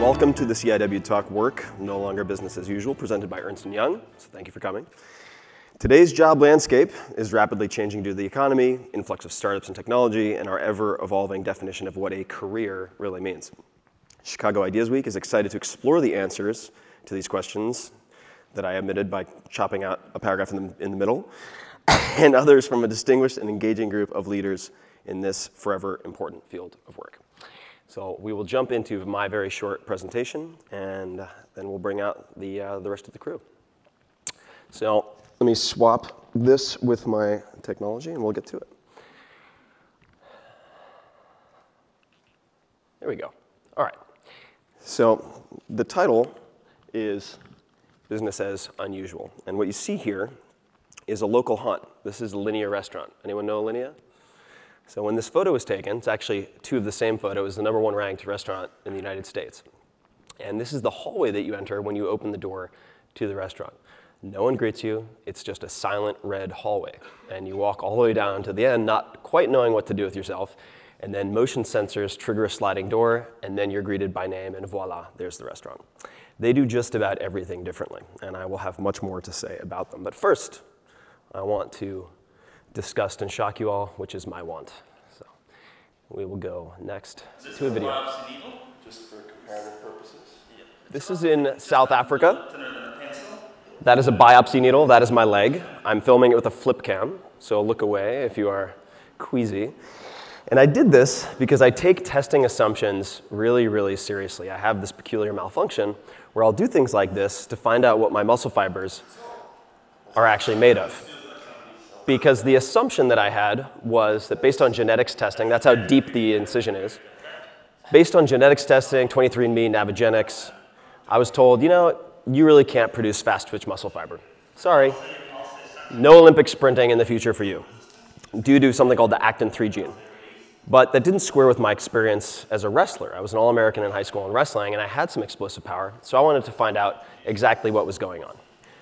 Welcome to the CIW Talk Work, No Longer Business as Usual, presented by Ernst & Young. So thank you for coming. Today's job landscape is rapidly changing due to the economy, influx of startups and technology, and our ever-evolving definition of what a career really means. Chicago Ideas Week is excited to explore the answers to these questions that I omitted by chopping out a paragraph in the middle, and others from a distinguished and engaging group of leaders in this forever important field of work. So we will jump into my very short presentation, and then we'll bring out the rest of the crew. So let me swap this with my technology, and we'll get to it. There we go. All right. So the title is Business as Unusual. And what you see here is a local haunt. This is a Linea restaurant. Anyone know Linea? So when this photo was taken, it's actually two of the same photo, is the #1 ranked restaurant in the United States. And this is the hallway that you enter when you open the door to the restaurant. No one greets you. It's just a silent red hallway. And you walk all the way down to the end, not quite knowing what to do with yourself. And then motion sensors trigger a sliding door, and then you're greeted by name, and voila, there's the restaurant. They do just about everything differently, and I will have much more to say about them. But first, I want to disgust and shock you all, which is my want. So we will go next to a video. Biopsy needle, just for comparative purposes. Yeah. This is in South Africa. That is a biopsy needle. That is my leg. I'm filming it with a flip cam, so look away if you are queasy. And I did this because I take testing assumptions really, really seriously. I have this peculiar malfunction where I'll do things like this to find out what my muscle fibers are actually made of. Because the assumption that I had was that based on genetics testing, that's how deep the incision is. Based on genetics testing, 23andMe, Navigenics, I was told, you know, you really can't produce fast twitch muscle fiber. Sorry, no Olympic sprinting in the future for you, due to something called the actin 3 gene. But that didn't square with my experience as a wrestler. I was an All-American in high school in wrestling, and I had some explosive power, so I wanted to find out exactly what was going on.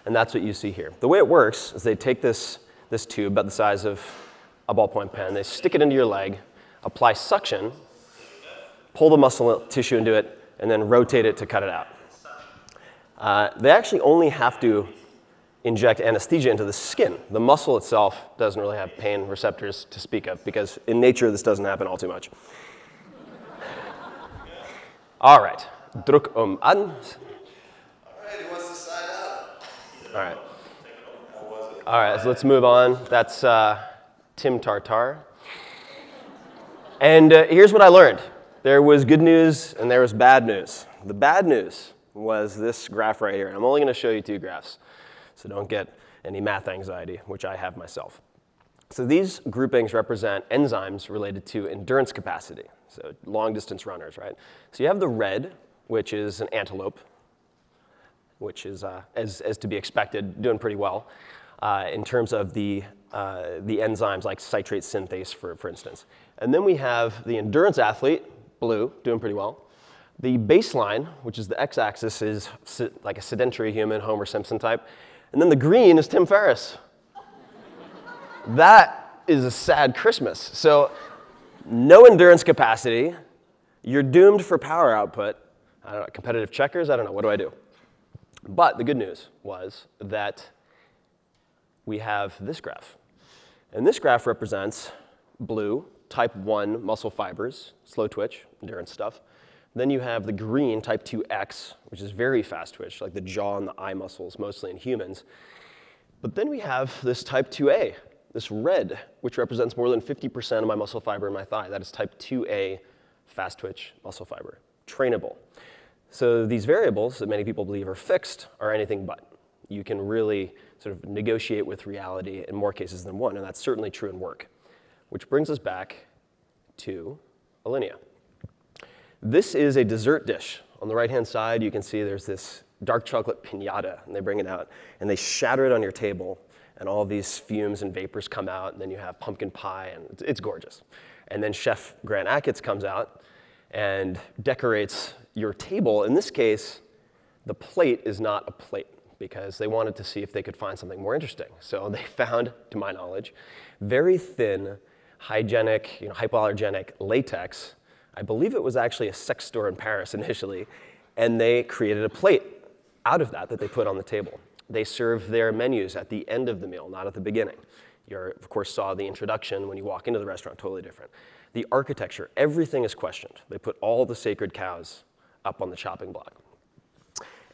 And that's what you see here. The way it works is they take this tube about the size of a ballpoint pen, they stick it into your leg, apply suction, pull the muscle tissue into it, and then rotate it to cut it out. They actually only have to inject anesthesia into the skin. The muscle itself doesn't really have pain receptors to speak of, because in nature this doesn't happen all too much. All right, druk an. All right, who wants to sign up? All right. All right, so let's move on. That's Tim Tartar. And here's what I learned. There was good news and there was bad news. The bad news was this graph right here. And I'm only going to show you two graphs, so don't get any math anxiety, which I have myself. So these groupings represent enzymes related to endurance capacity, so long-distance runners, right? So you have the red, which is an antelope, which is, as to be expected, doing pretty well. In terms of the enzymes like citrate synthase, for instance. And then we have the endurance athlete, blue, doing pretty well. The baseline, which is the x-axis, is like a sedentary human, Homer Simpson type. And then the green is Tim Ferriss. That is a sad Christmas. So no endurance capacity. You're doomed for power output. I don't know, competitive checkers? I don't know. What do I do? But the good news was that we have this graph. And this graph represents blue, type 1 muscle fibers, slow twitch, endurance stuff. Then you have the green, type 2X, which is very fast twitch, like the jaw and the eye muscles, mostly in humans. But then we have this type 2A, this red, which represents more than 50% of my muscle fiber in my thigh. That is type 2A fast twitch muscle fiber, trainable. So these variables that many people believe are fixed are anything but. You can really sort of negotiate with reality in more cases than one, and that's certainly true in work. Which brings us back to Alinea. This is a dessert dish. On the right-hand side, you can see there's this dark chocolate piñata, and they bring it out, and they shatter it on your table, and all of these fumes and vapors come out, and then you have pumpkin pie, and it's gorgeous. And then Chef Grant Achatz comes out and decorates your table. In this case, the plate is not a plate, because they wanted to see if they could find something more interesting. So they found, to my knowledge, very thin, hygienic, hypoallergenic latex. I believe it was actually a sex store in Paris initially. And they created a plate out of that they put on the table. They serve their menus at the end of the meal, not at the beginning. You, of course, saw the introduction when you walk into the restaurant, totally different. The architecture, everything is questioned. They put all the sacred cows up on the chopping block.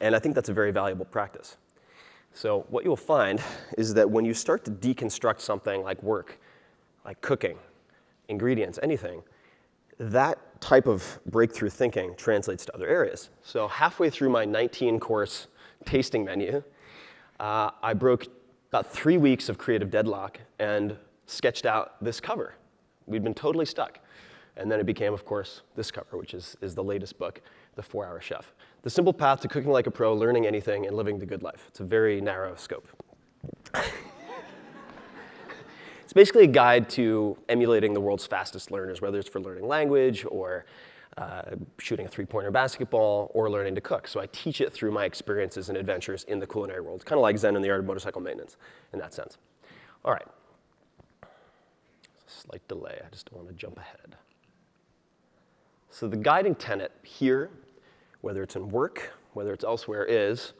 And I think that's a very valuable practice. So what you'll find is that when you start to deconstruct something like work, like cooking, ingredients, anything, that type of breakthrough thinking translates to other areas. So halfway through my 19-course tasting menu, I broke about 3 weeks of creative deadlock and sketched out this cover. We'd been totally stuck. And then it became, of course, this cover, which is the latest book, The 4-Hour Chef. The Simple Path to Cooking Like a Pro, Learning Anything, and Living the Good Life. It's a very narrow scope. It's basically a guide to emulating the world's fastest learners, whether it's for learning language or shooting a three-pointer basketball or learning to cook. So I teach it through my experiences and adventures in the culinary world, kind of like Zen and the Art of Motorcycle Maintenance in that sense. All right. Slight delay. I just don't want to jump ahead. So the guiding tenet here, whether it's in work, whether it's elsewhere, is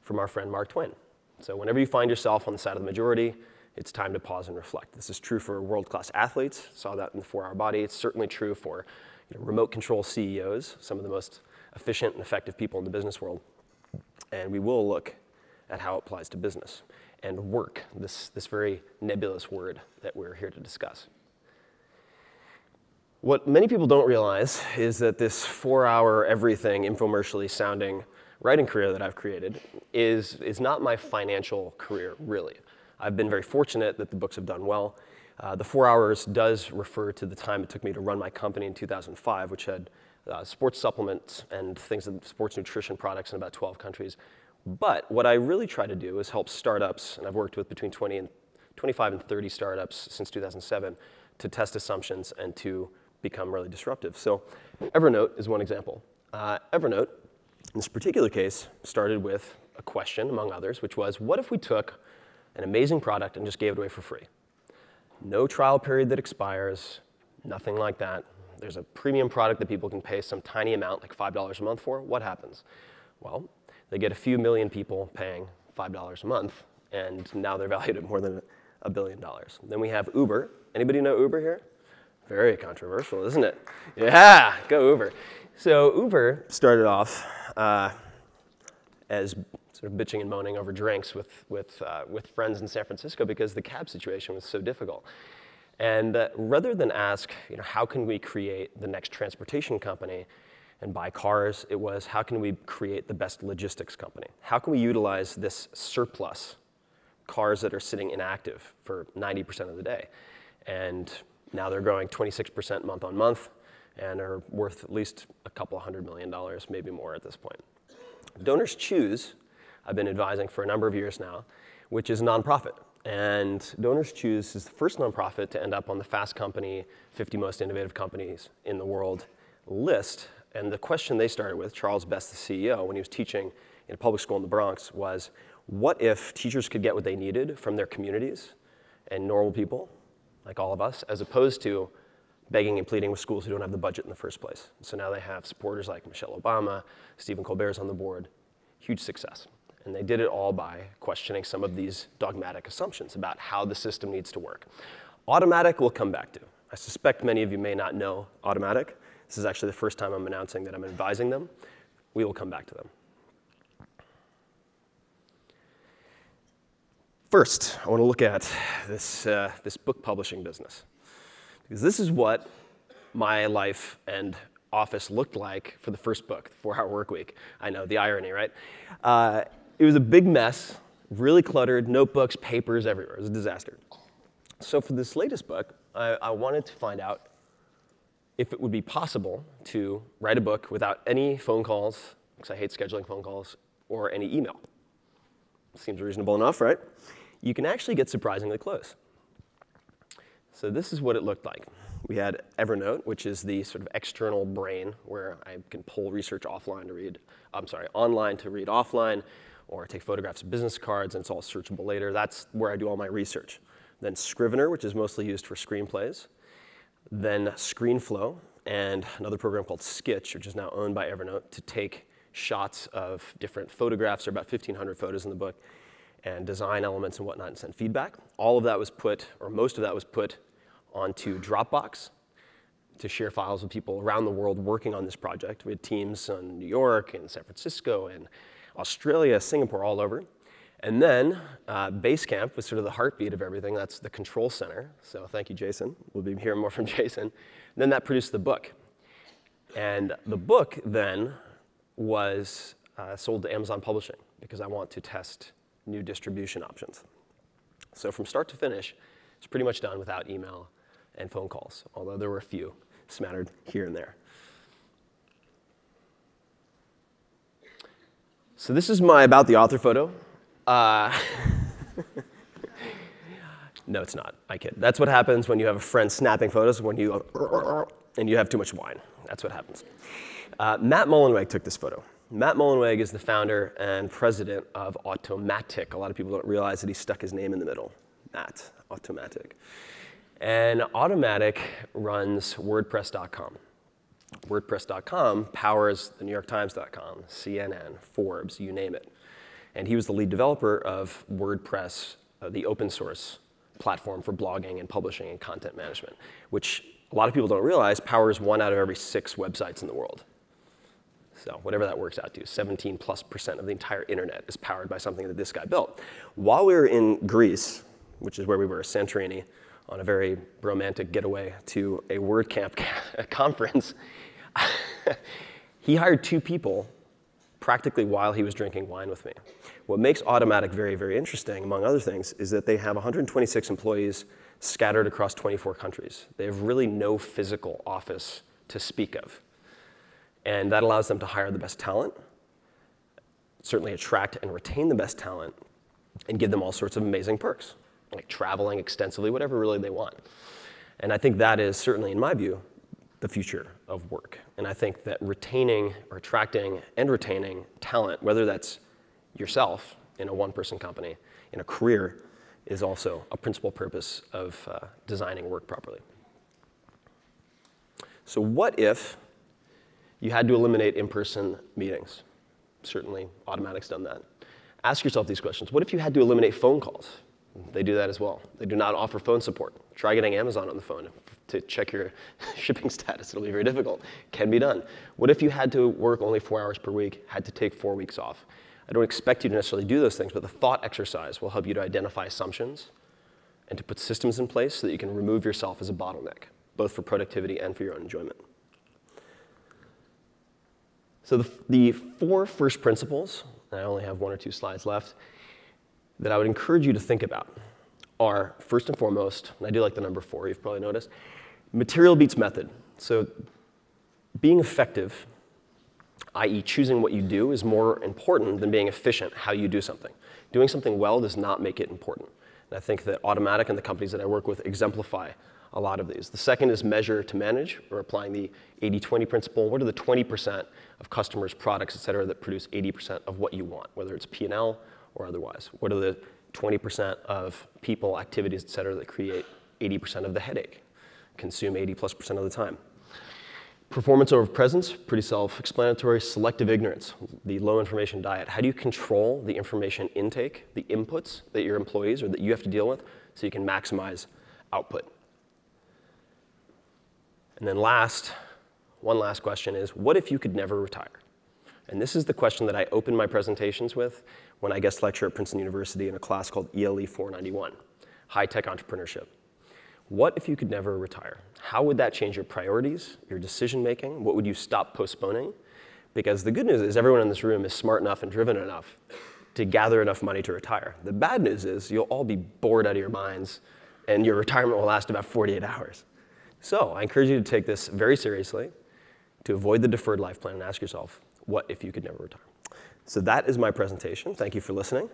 from our friend Mark Twain. So whenever you find yourself on the side of the majority, it's time to pause and reflect. This is true for world-class athletes. Saw that in the 4-Hour Body. It's certainly true for remote control CEOs, some of the most efficient and effective people in the business world. And we will look at how it applies to business and work, this very nebulous word that we're here to discuss. What many people don't realize is that this 4-hour everything infomercially sounding writing career that I've created is not my financial career, really. I've been very fortunate that the books have done well. The 4 hours does refer to the time it took me to run my company in 2005, which had sports supplements and things, sports nutrition products in about 12 countries. But what I really try to do is help startups, and I've worked with between 25 and 30 startups since 2007, to test assumptions and to become really disruptive. So Evernote is one example. Evernote, in this particular case, started with a question, among others, which was, what if we took an amazing product and just gave it away for free? No trial period that expires, nothing like that. There's a premium product that people can pay some tiny amount, like $5 a month for. What happens? Well, they get a few million people paying $5 a month, and now they're valued at more than $1 billion. Then we have Uber. Anybody know Uber here? Very controversial, isn't it? Yeah, go Uber. So Uber started off as sort of bitching and moaning over drinks with friends in San Francisco because the cab situation was so difficult. And rather than ask, how can we create the next transportation company and buy cars, it was, how can we create the best logistics company? How can we utilize this surplus, cars that are sitting inactive for 90% of the day? And now they're growing 26% month on month and are worth at least a couple $100 million, maybe more at this point. Donors Choose, I've been advising for a number of years now, which is a nonprofit. And Donors Choose is the first nonprofit to end up on the Fast Company 50 Most Innovative Companies in the World list. And the question they started with, Charles Best, the CEO, when he was teaching in a public school in the Bronx, was, what if teachers could get what they needed from their communities and normal people, like all of us, as opposed to begging and pleading with schools who don't have the budget in the first place? So now they have supporters like Michelle Obama, Stephen Colbert's on the board, huge success. And they did it all by questioning some of these dogmatic assumptions about how the system needs to work. Automatic we'll come back to. I suspect many of you may not know Automatic. This is actually the first time I'm announcing that I'm advising them. We will come back to them. First, I want to look at this book publishing business, because this is what my life and office looked like for the first book, The 4-Hour Workweek. I know, the irony, right? It was a big mess, really cluttered, notebooks, papers everywhere. It was a disaster. So for this latest book, I wanted to find out if it would be possible to write a book without any phone calls, because I hate scheduling phone calls, or any email. Seems reasonable enough, right? You can actually get surprisingly close. So this is what it looked like. We had Evernote, which is the sort of external brain where I can pull research online to read offline, or take photographs of business cards, and it's all searchable later. That's where I do all my research. Then Scrivener, which is mostly used for screenplays. Then ScreenFlow, and another program called Skitch, which is now owned by Evernote, to take shots of different photographs. There are about 1,500 photos in the book, and design elements and whatnot, and send feedback. All of that was put, or most of that was put onto Dropbox to share files with people around the world working on this project. We had teams in New York and San Francisco and Australia, Singapore, all over. And then Basecamp was sort of the heartbeat of everything. That's the control center. So thank you, Jason. We'll be hearing more from Jason. And then that produced the book. And the book then was sold to Amazon Publishing because I want to test new distribution options. So from start to finish, it's pretty much done without email and phone calls, although there were a few smattered here and there. So this is my About the Author photo. No, it's not. I kid. That's what happens when you have a friend snapping photos when you and you have too much wine. That's what happens. Matt Mullenweg took this photo. Matt Mullenweg is the founder and president of Automattic. A lot of people don't realize that he stuck his name in the middle. Matt, Automattic. And Automattic runs WordPress.com. WordPress.com powers the NewYorkTimes.com, CNN, Forbes, you name it. And he was the lead developer of WordPress, the open source platform for blogging and publishing and content management, which a lot of people don't realize powers 1 out of every 6 websites in the world. So whatever that works out to, 17+% of the entire internet is powered by something that this guy built. While we were in Greece, which is where we were, Santorini, on a very romantic getaway to a WordCamp conference, he hired 2 people practically while he was drinking wine with me. What makes Automattic very, very interesting, among other things, is that they have 126 employees scattered across 24 countries. They have really no physical office to speak of. And that allows them to hire the best talent, certainly attract and retain the best talent, and give them all sorts of amazing perks, like traveling extensively, whatever really they want. And I think that is certainly, in my view, the future of work. And I think that retaining or attracting and retaining talent, whether that's yourself in a one-person company, in a career, is also a principal purpose of designing work properly. So what if you had to eliminate in-person meetings? Certainly, Automattic's done that. Ask yourself these questions. What if you had to eliminate phone calls? They do that as well. They do not offer phone support. Try getting Amazon on the phone to check your shipping status. It'll be very difficult. Can be done. What if you had to work only 4 hours per week, had to take 4 weeks off? I don't expect you to necessarily do those things, but the thought exercise will help you to identify assumptions and to put systems in place so that you can remove yourself as a bottleneck, both for productivity and for your own enjoyment. So the 4 first principles, and I only have 1 or 2 slides left, that I would encourage you to think about are, first and foremost, and I do like the number 4, you've probably noticed, material beats method. So being effective, i.e. choosing what you do, is more important than being efficient how you do something. Doing something well does not make it important. And I think that Automattic and the companies that I work with exemplify a lot of these. The second is measure to manage, or applying the 80-20 principle. What are the 20% of customers, products, et cetera, that produce 80% of what you want, whether it's P&L or otherwise? What are the 20% of people, activities, et cetera, that create 80% of the headache, consume 80+% of the time? Performance over presence, pretty self-explanatory. Selective ignorance, the low information diet. How do you control the information intake, the inputs that your employees or that you have to deal with so you can maximize output? And then one last question is, what if you could never retire? And this is the question that I open my presentations with when I guest lecture at Princeton University in a class called ELE 491, High-Tech Entrepreneurship. What if you could never retire? How would that change your priorities, your decision-making? What would you stop postponing? Because the good news is everyone in this room is smart enough and driven enough to gather enough money to retire. The bad news is you'll all be bored out of your minds, and your retirement will last about 48 hours. So I encourage you to take this very seriously, to avoid the deferred life plan, and ask yourself, what if you could never retire? So that is my presentation. Thank you for listening.